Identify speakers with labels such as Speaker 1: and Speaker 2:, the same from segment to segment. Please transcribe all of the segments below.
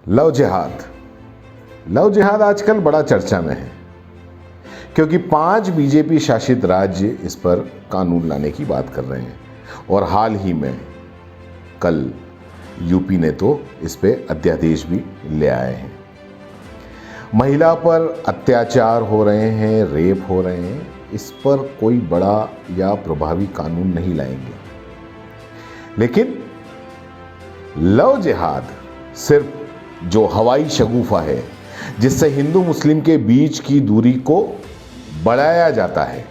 Speaker 1: Love जिहाद। Love जिहाद आजकल बड़ा चर्चा में है क्योंकि 5 बीजेपी शासित राज्य इस पर कानून लाने की बात कर रहे हैं और हाल ही में कल यूपी ने तो इस पे अध्यादेश भी ले आए हैं। महिला पर अत्याचार हो रहे हैं, रेप हो रहे हैं, इस पर कोई बड़ा या प्रभावी कानून नहीं लाएंगे, लेकिन लव जिहाद सिर्फ जो हवाई शगुफा है जिससे हिंदू मुस्लिम के बीच की दूरी को बढ़ाया जाता है,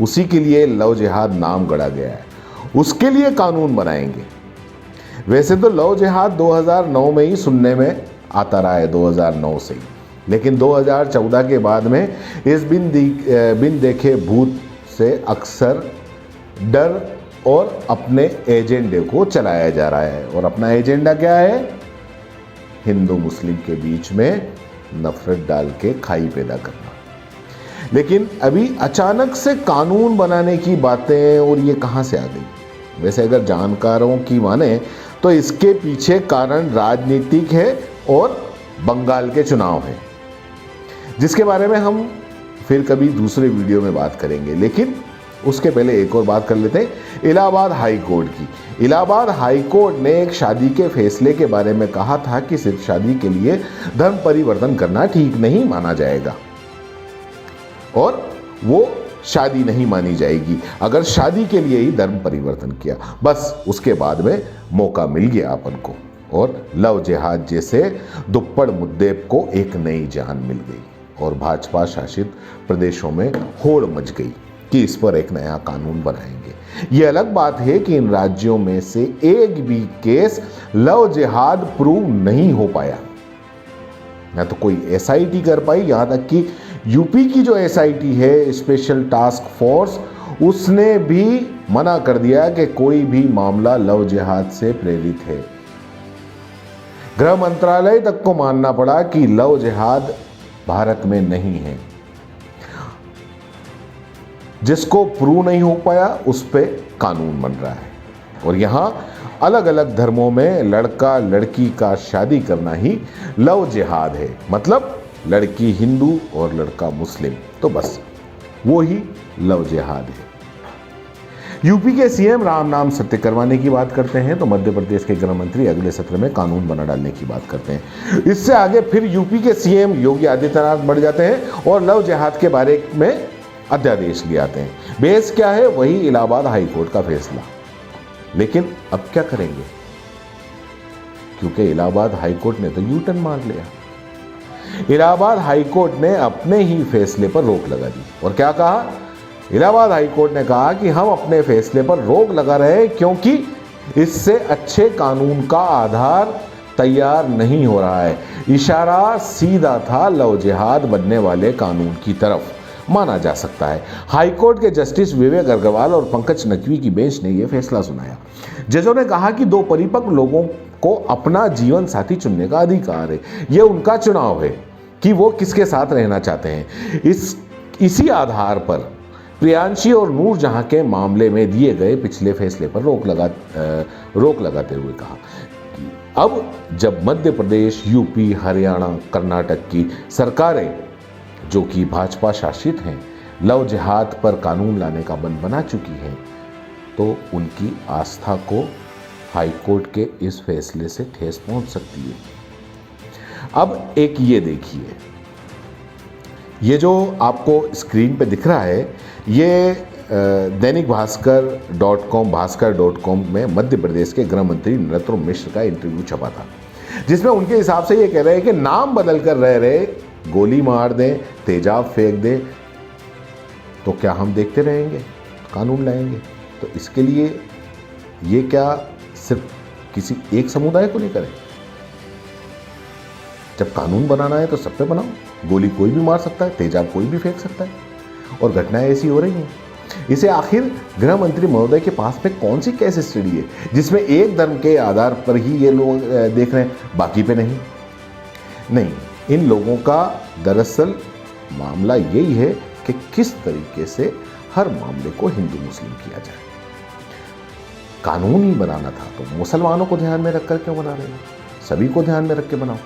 Speaker 1: उसी के लिए लव जिहाद नाम गढ़ा गया है, उसके लिए कानून बनाएंगे। वैसे तो लव जिहाद 2009 में ही सुनने में आता रहा है, 2009 से ही, लेकिन 2014 के बाद में इस बिन देखे भूत से अक्सर डर और अपने एजेंडे को चलाया जा रहा है। और अपना एजेंडा क्या है? हिंदू मुस्लिम के बीच में नफरत डाल के खाई पैदा करना। लेकिन अभी अचानक से कानून बनाने की बातें और ये कहां से आ गई? वैसे अगर जानकारों की माने तो इसके पीछे कारण राजनीतिक है और बंगाल के चुनाव हैं, जिसके बारे में हम फिर कभी दूसरे वीडियो में बात करेंगे। लेकिन उसके पहले एक और बात कर लेते हैं इलाहाबाद हाई कोर्ट की। इलाहाबाद हाई कोर्ट ने एक शादी के फैसले के बारे में कहा था कि सिर्फ शादी के लिए धर्म परिवर्तन करना ठीक नहीं माना जाएगा और वो शादी नहीं मानी जाएगी अगर शादी के लिए ही धर्म परिवर्तन किया। बस उसके बाद में मौका मिल गया अपन को और लव जिहाद जैसे दुप्पड़ मुद्दे को एक नई जान मिल गई और भाजपा शासित प्रदेशों में होड़ मच गई कि इस पर एक नया कानून बनाएंगे। ये अलग बात है कि इन राज्यों में से एक भी केस लव जिहाद प्रूव नहीं हो पाया, ना तो कोई एसआईटी कर पाई। यहां तक कि यूपी की जो एसआईटी है, स्पेशल टास्क फोर्स, उसने भी मना कर दिया कि कोई भी मामला लव जिहाद से प्रेरित है। गृह मंत्रालय तक को मानना पड़ा कि लव जिहाद भारत में नहीं है। जिसको प्रूव नहीं हो पाया उस पे कानून बन रहा है और यहां अलग अलग धर्मों में लड़का लड़की का शादी करना ही लव जिहाद है। मतलब लड़की हिंदू और लड़का मुस्लिम, तो बस वो ही लव जिहाद है। यूपी के सीएम राम नाम सत्य करवाने की बात करते हैं तो मध्य प्रदेश के गृह मंत्री अगले सत्र में कानून बना डालने की बात करते हैं। इससे आगे फिर यूपी के सीएम योगी आदित्यनाथ बढ़ जाते हैं और लव जिहाद के बारे में अध्यादेश ले आते हैं। बेस क्या है? वही इलाहाबाद हाई कोर्ट का फैसला। लेकिन अब क्या करेंगे? क्योंकि इलाहाबाद हाई कोर्ट ने तो यू टर्न मार लिया। इलाहाबाद हाई कोर्ट ने अपने ही फैसले पर रोक लगा दी और क्या कहा? इलाहाबाद हाई कोर्ट ने कहा कि हम अपने फैसले पर रोक लगा रहे हैं क्योंकि इससे अच्छे कानून का आधार तैयार नहीं हो रहा है। इशारा सीधा था लव जिहाद बनने वाले कानून की तरफ, माना जा सकता है। हाईकोर्ट के जस्टिस विवेक अग्रवाल और पंकज नकवी की बेंच ने यह फैसला सुनाया। जजों ने कहा कि दो परिपक्व लोगों को अपना जीवन साथी चुनने का अधिकार है। यह उनका चुनाव है कि वो किसके साथ रहना चाहते हैं। इसी आधार पर प्रियांशी और नूरजहां के मामले में दिए गए पिछले फैसले पर रोक लगाते हुए कहा कि अब जब मध्य प्रदेश, यूपी, हरियाणा, कर्नाटक की सरकारें जो कि भाजपा शासित हैं लव जिहाद पर कानून लाने का मन बना चुकी हैं, तो उनकी आस्था को हाईकोर्ट के इस फैसले से ठेस पहुंच सकती है। अब एक ये देखिए, ये जो आपको स्क्रीन पे दिख रहा है, ये दैनिक भास्कर.com में मध्य प्रदेश के गृह मंत्री नरोत्तम मिश्र का इंटरव्यू छपा था, जिसमें उनके हिसाब से ये कह रहे हैं कि नाम बदल कर रह रहे, गोली मार दें, तेजाब फेंक दें, तो क्या हम देखते रहेंगे? कानून लाएंगे। तो इसके लिए ये क्या सिर्फ किसी एक समुदाय को नहीं करें? जब कानून बनाना है तो सब पे बनाओ। गोली कोई भी मार सकता है, तेजाब कोई भी फेंक सकता है और घटनाएं ऐसी हो रही हैं। इसे आखिर गृह मंत्री महोदय के पास में कौन सी केस स्टडी है जिसमें एक धर्म के आधार पर ही ये लोग देख रहे हैं, बाकी पे नहीं? इन लोगों का दरअसल मामला यही है कि किस तरीके से हर मामले को हिंदू मुस्लिम किया जाए। कानून ही बनाना था तो मुसलमानों को ध्यान में रखकर क्यों बना रहे हैं? सभी को ध्यान में रख के बनाओ।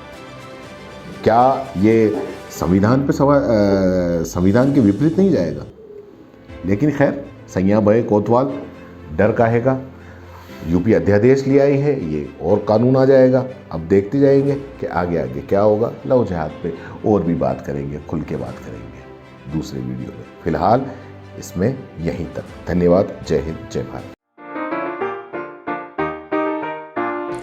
Speaker 1: क्या ये संविधान पे संविधान के विपरीत नहीं जाएगा? लेकिन खैर, सैया बहे कोतवाल, डर काहेगा। यूपी अध्यादेश ले आई है, ये और कानून आ जाएगा। अब देखते जाएंगे कि आगे आगे क्या होगा। लव जिहाद पे और भी बात करेंगे, खुल के बात करेंगे दूसरे वीडियो में। फिलहाल इसमें यहीं तक। धन्यवाद। जय हिंद, जय भारत।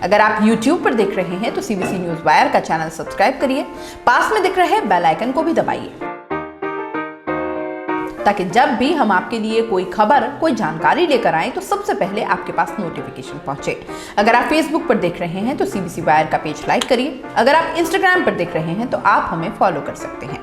Speaker 2: अगर आप YouTube पर देख रहे हैं तो CBC न्यूज़ वायर का चैनल सब्सक्राइब करिए, पास में दिख रहे बेल आइकन को भी दबाइए, ताकि जब भी हम आपके लिए कोई खबर, कोई जानकारी लेकर आएं तो सबसे पहले आपके पास नोटिफिकेशन पहुंचे। अगर आप Facebook पर देख रहे हैं तो CBC वायर का पेज लाइक करिए। अगर आप Instagram पर देख रहे हैं तो आप हमें फॉलो कर सकते हैं।